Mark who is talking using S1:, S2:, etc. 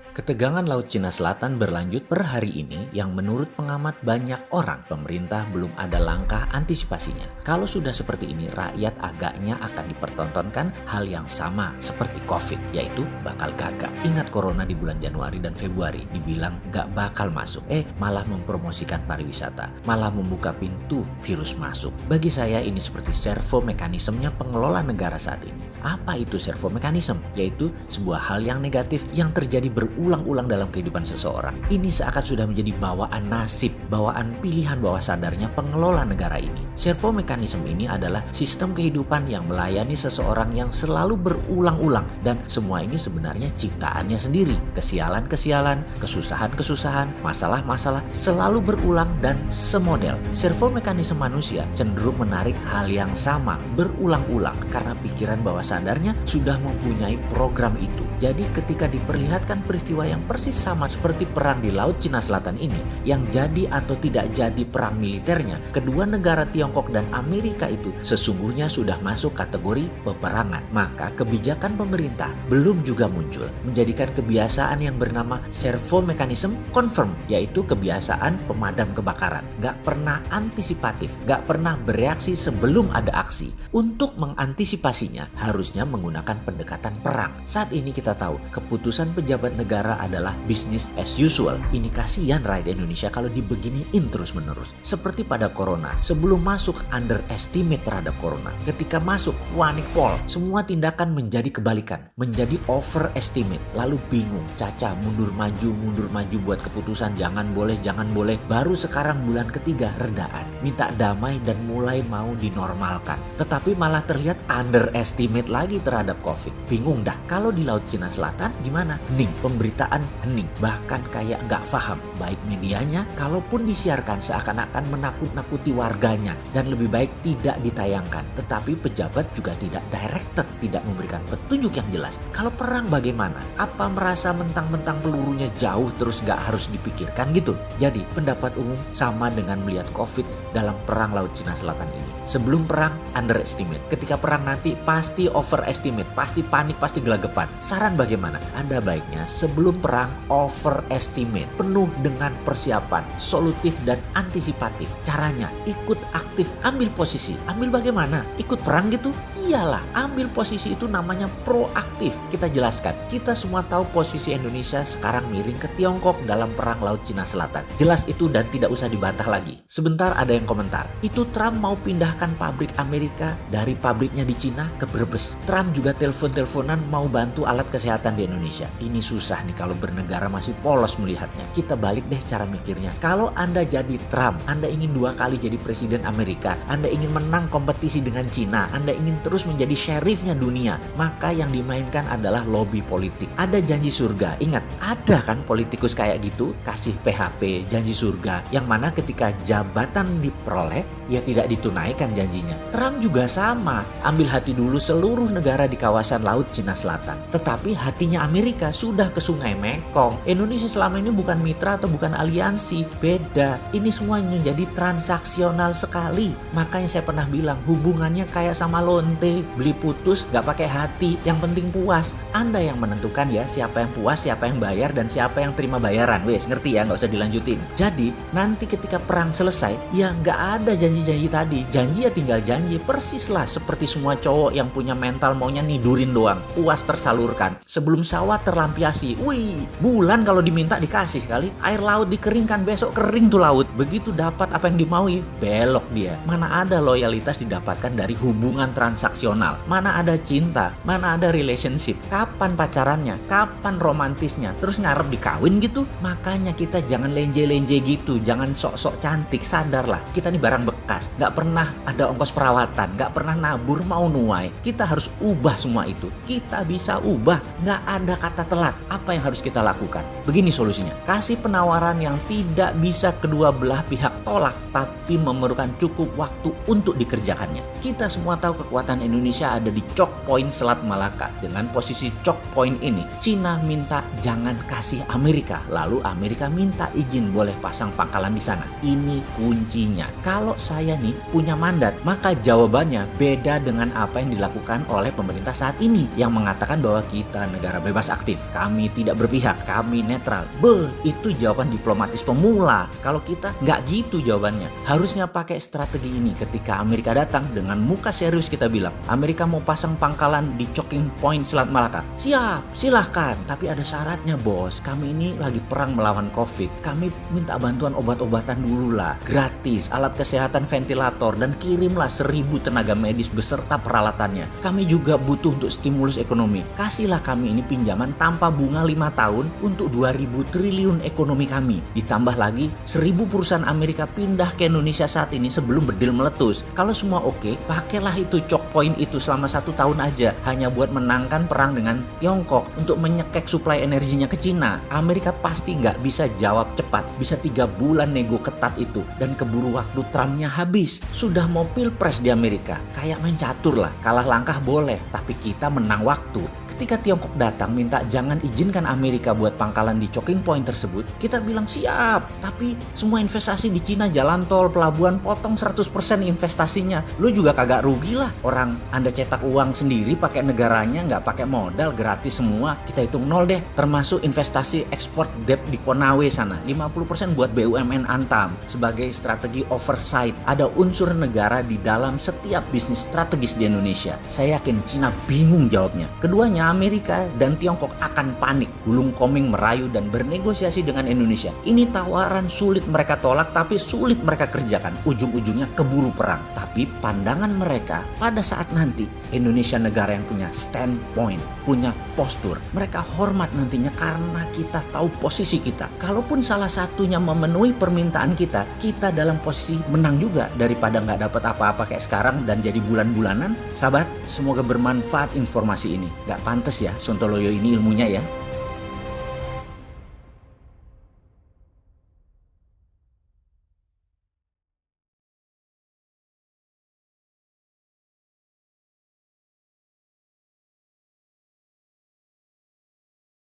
S1: Ketegangan Laut Cina Selatan berlanjut per hari ini yang menurut pengamat banyak orang pemerintah belum ada langkah antisipasinya. Kalau sudah seperti ini, rakyat agaknya akan dipertontonkan hal yang sama seperti COVID, yaitu bakal gagal. Ingat corona di bulan Januari dan Februari dibilang gak bakal masuk, malah mempromosikan pariwisata, malah membuka pintu virus masuk. Bagi saya ini seperti servo mekanismenya pengelola negara saat ini. Apa itu servo mekanisme? Yaitu sebuah hal yang negatif yang terjadi berulang-ulang dalam kehidupan seseorang. Ini seakan sudah menjadi bawaan nasib, bawaan pilihan bawah sadarnya pengelola negara ini. Servo mekanisme ini adalah sistem kehidupan yang melayani seseorang yang selalu berulang-ulang, dan semua ini sebenarnya ciptaannya sendiri. Kesialan-kesialan, kesusahan-kesusahan, masalah-masalah selalu berulang dan semodel. Servo mekanisme manusia cenderung menarik hal yang sama berulang-ulang karena pikiran bawah sadarnya sudah mempunyai program itu. Jadi ketika diperlihatkan peristiwa yang persis sama seperti perang di Laut Cina Selatan ini, yang jadi atau tidak jadi perang militernya, kedua negara Tiongkok dan Amerika itu sesungguhnya sudah masuk kategori peperangan. Maka kebijakan pemerintah belum juga muncul, menjadikan kebiasaan yang bernama servo mekanisme confirm, yaitu kebiasaan pemadam kebakaran. Gak pernah antisipatif, gak pernah bereaksi sebelum ada aksi. Untuk mengantisipasinya harusnya menggunakan pendekatan perang. Saat ini kita tahu keputusan pejabat negara adalah business as usual. Ini kasihan rakyat Indonesia kalau dibeginiin terus-menerus. Seperti pada corona, sebelum masuk underestimate terhadap corona. Ketika masuk panik pol, semua tindakan menjadi kebalikan, menjadi overestimate. Lalu bingung, caca mundur maju buat keputusan jangan boleh. Baru sekarang bulan ketiga redaan, minta damai dan mulai mau dinormalkan. Tetapi malah terlihat underestimate lagi terhadap COVID. Bingung dah, kalau di Laut Cina Selatan gimana? Hening, pemberitaan hening, bahkan kayak nggak paham. Baik medianya, kalaupun disiarkan seakan-akan menakut-nakuti warganya dan lebih baik tidak ditayangkan. Tetapi pejabat juga tidak directed, tidak memberikan petunjuk yang jelas. Kalau perang bagaimana? Apa merasa mentang-mentang pelurunya jauh terus nggak harus dipikirkan gitu? Jadi pendapat umum sama dengan melihat COVID dalam perang Laut Cina Selatan ini. Sebelum perang underestimate, ketika perang nanti pasti overestimate, pasti panik, pasti gelagapan. Saran bagaimana? Ada baiknya sebelum perang overestimate, penuh dengan persiapan, solutif dan antisipatif. Caranya ikut aktif, ambil posisi. Ambil bagaimana? Ikut perang gitu? Iyalah, ambil posisi itu namanya proaktif. Kita jelaskan, kita semua tahu posisi Indonesia sekarang miring ke Tiongkok dalam perang Laut Cina Selatan. Jelas itu dan tidak usah dibantah lagi. Sebentar ada yang komentar, itu Trump mau pindahkan pabrik Amerika dari pabriknya di Cina ke Brebes. Trump juga telepon-teleponan mau bantu alat kesehatan di Indonesia. Ini susah nih kalau bernegara masih polos melihatnya. Kita balik deh cara mikirnya. Kalau Anda jadi Trump, Anda ingin 2 kali jadi presiden Amerika, Anda ingin menang kompetisi dengan Cina, Anda ingin terus menjadi sheriffnya dunia, maka yang dimainkan adalah lobby politik. Ada janji surga. Ingat, ada kan politikus kayak gitu, kasih PHP, janji surga, yang mana ketika jabatan diperoleh, ya tidak ditunaikan janjinya. Trump juga sama, ambil hati dulu seluruh negara di kawasan Laut Cina Selatan. Tetapi hatinya Amerika sudah ke Sungai Mekong. Indonesia selama ini bukan mitra atau bukan aliansi, beda. Ini semua menjadi transaksional sekali. Makanya saya pernah bilang hubungannya kayak sama lonte, beli putus gak pakai hati, yang penting puas. Anda yang menentukan ya siapa yang puas, siapa yang bayar, dan siapa yang terima bayaran. Wes, ngerti ya, gak usah dilanjutin. Jadi nanti ketika perang selesai, ya gak ada janji-janji tadi. Janji ya tinggal janji, persis lah seperti semua cowok yang punya mental maunya nidurin doang, puas tersalurkan. Sebelum sawah terlampiasi, wih, bulan kalau diminta dikasih kali. Air laut dikeringkan, besok kering tuh laut. Begitu dapat apa yang dimaui, belok dia. Mana ada loyalitas didapatkan dari hubungan transaksional? Mana ada cinta? Mana ada relationship? Kapan pacarannya? Kapan romantisnya? Terus ngarep dikawin gitu? Makanya kita jangan lenje-lenje gitu, jangan sok-sok cantik, sadarlah. Kita nih barang bekas, gak pernah ada ongkos perawatan, gak pernah nabur mau nuai. Kita harus ubah semua itu. Kita bisa ubah, gak ada kata telat. Apa yang harus kita lakukan? Begini solusinya, kasih penawaran yang tidak bisa kedua belah pihak tolak, tapi memerlukan cukup waktu untuk dikerjakannya. Kita semua tahu kekuatan Indonesia ada di choke point Selat Malaka. Dengan posisi choke point ini, Cina minta jangan kasih Amerika, lalu Amerika minta izin boleh pasang pangkalan di sana. Ini kuncinya. Kalau saya saya nih punya mandat. Maka jawabannya beda dengan apa yang dilakukan oleh pemerintah saat ini yang mengatakan bahwa kita negara bebas aktif, kami tidak berpihak, kami netral. Itu jawaban diplomatis pemula. Kalau kita nggak gitu jawabannya. Harusnya pakai strategi ini. Ketika Amerika datang, dengan muka serius kita bilang, Amerika mau pasang pangkalan di Choking Point Selat Malaka. Siap, silahkan. Tapi ada syaratnya bos. Kami ini lagi perang melawan COVID. Kami minta bantuan obat-obatan dulu lah. Gratis, alat kesehatan, ventilator, dan kirimlah 1.000 tenaga medis beserta peralatannya. Kami juga butuh untuk stimulus ekonomi. Kasihlah kami ini pinjaman tanpa bunga 5 tahun untuk 2.000 triliun ekonomi kami. Ditambah lagi 1.000 perusahaan Amerika pindah ke Indonesia saat ini sebelum bedil meletus. Kalau semua oke, pakailah itu choke point itu selama 1 tahun aja. Hanya buat menangkan perang dengan Tiongkok untuk menyekek suplai energinya ke Cina. Amerika pasti nggak bisa jawab cepat. Bisa 3 bulan nego ketat itu. Dan keburu waktu Trumpnya habis. Sudah mau pilpres di Amerika. Kayak main catur lah. Kalah langkah boleh, tapi kita menang waktu. Ketika Tiongkok datang minta jangan izinkan Amerika buat pangkalan di Choking Point tersebut, kita bilang siap. Tapi semua investasi di Cina, jalan tol, pelabuhan, potong 100% investasinya. Lu juga kagak rugi lah. Orang Anda cetak uang sendiri pakai negaranya, nggak pakai modal, gratis semua. Kita hitung nol deh. Termasuk investasi ekspor debt di Konawe sana. 50% buat BUMN Antam. Sebagai strategi oversight, ada unsur negara di dalam setiap bisnis strategis di Indonesia. Saya yakin Cina bingung jawabnya. Keduanya Amerika dan Tiongkok akan panik, gulung komeng merayu dan bernegosiasi dengan Indonesia. Ini tawaran sulit mereka tolak tapi sulit mereka kerjakan. Ujung-ujungnya keburu perang. Tapi pandangan mereka pada saat nanti Indonesia negara yang punya standpoint, punya postur. Mereka hormat nantinya karena kita tahu posisi kita. Kalaupun salah satunya memenuhi permintaan kita, kita dalam posisi menang juga daripada nggak dapat apa-apa kayak sekarang dan jadi bulan-bulanan. Sahabat, semoga bermanfaat informasi ini. Nggak pantas ya Sontoloyo ini ilmunya ya.